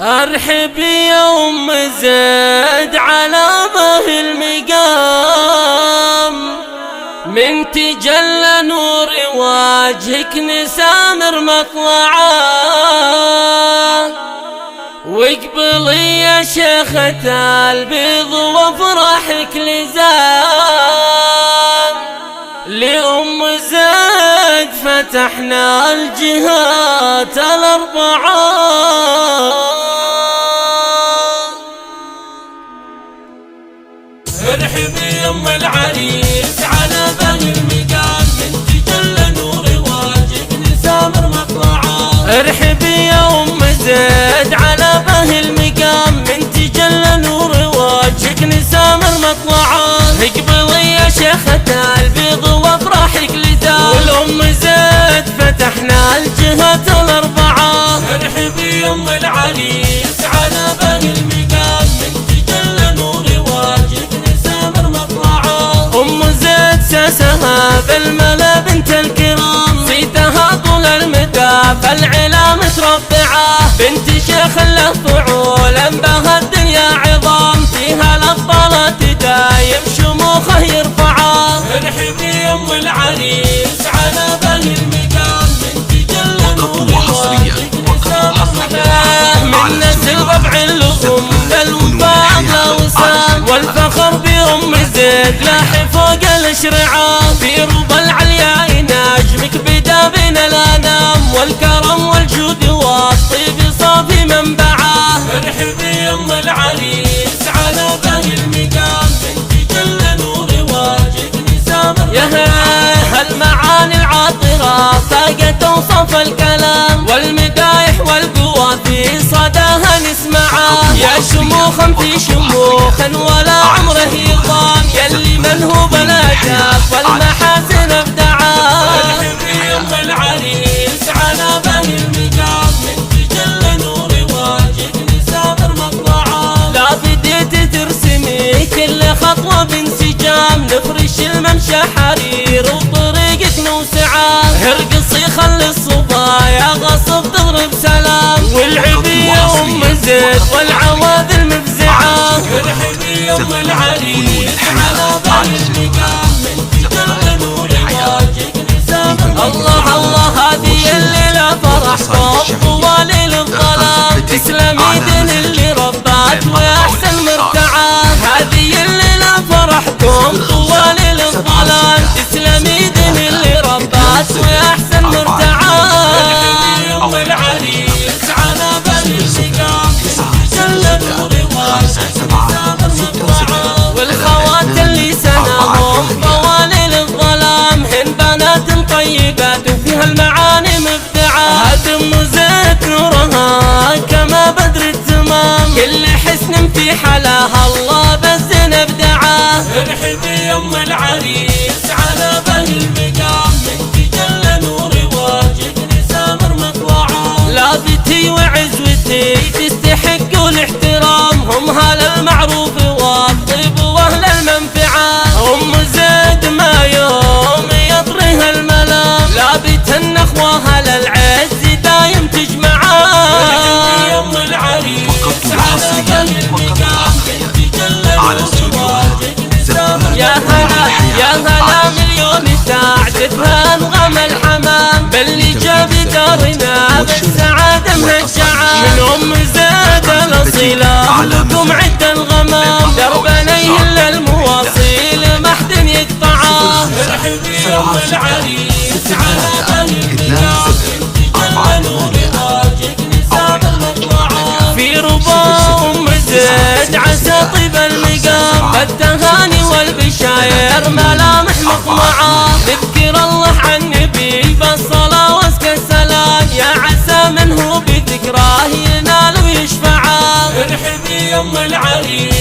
ارحب يا ام زيد على به المقام، من تجلى نور وجهك نسامر مطلعه، واقبلي يا شيخة البيض وافرحك لزام، لأم زيد فتحنا الجهات الأربعة. ارحبي يا ام العريس على به المقام، من تجلى نور وجهك نسامر مطلعه. ارحبي يا ام زيد على به المقام، من تجلى نور وجهك نسامر مطلعه، اقبلي يا شيخة البيض وافرحك لزام، والام زيد فتحنا الجهات الأربعة. ارحبي يا ام العريس على به المقام، من تجلى نور وجهك نسامر مطلعه. ام زيد ساسها بالملا بنت الكرام، صيتها طول المدى فالعلا متربعه، بنت شيخ له فعول بها الدنيا عظام، فيها الابطال تدايم شموخه يرفعه. ارحبي يا ام العريس على به المقام، من تجلى نور وجهك نسامر مطلعه، من نسل ربع اللؤم بالوفاء وسام، والفخر بأم زيد لاحي فوق الاشرعه، في ربى العلياء نجمك بدا بين الانام، والكرم والجود والطيب صافي منبعه. ارحبي يا ام العريس على به المقام، من تجلى نور وجهك نسامر. يا هالمعاني العاطره فاقت اوصاف الكلام، والمدايح والقوى في صداها نسمعه، يا شموخا في شموخ ولا عمره يضام، يلي من هو بلادك والمحاسن ابدعه. ارحبي يا ام العريس على به المقام، من تجلى نور وجهك نسامر مطلعه، لا بديت ترسمي كل خطوه بانسجام، نفرش الممشى حرير وطريقك نوسعه، ارقصي خلي الصبايا غصب تضرب سلام، والعبي يا ام زيد والعواذل مفزعه. ارحبي يا ام العريس على به المقام، من تجلى نور وجهك نسامر. الله الله هذه الليله فرحكم طوال الظلام، تسلمي دين اللي ربات واحسن مرتعه، هذه الليله فرحكم طوال الظلام، تسلمي دين اللي ربات واحسن مرتعه. ارحبي يا ام العريس على به المقام، تجلى نور وجهك نسامر مطلعه، والخوات اللي سناهم طوال الظلام، هن بنات طيبات وفيها المعاني مبدعه، هذه ام زيد نورها كما بدر التمام، كل حسن في حلاها الله بزين ابدعه. ارحبي يا ام العريس على به المقام، من تجلى نور وجهك نسامر مطلعه، لابتي وعزوتي تستحقوا الاحترام، هم هال المعروف والطيب واهل المنفعه، ام زيد ما يوم يطريها الملام، لابت النخوه للعز دايم تجمعه. ارحبي يا ام العريس على به المقام، من تجلى نور وجهك نسامر. يا هلا يا هلا مليون تعزفها انغام الحمام، باللي جاب دارنا بالسعاده مهجعه، من ام زيد الاصيله لكم عد الغمام، دربنا يهل المواصيل ما حد يقطعه. ارحبي يا ام العريس على به المقام، تجلى نور وجهك نسامر مطلعه، في ربا ام زيد عسى طيب المقام، بالتهاني والبشاير ملامح مطمعه، نذكر الله عن النبي بالصلاه وازكى السلام، يا عسى منه بذكراه ينال ويشفعه. ارحبي يا ام العريس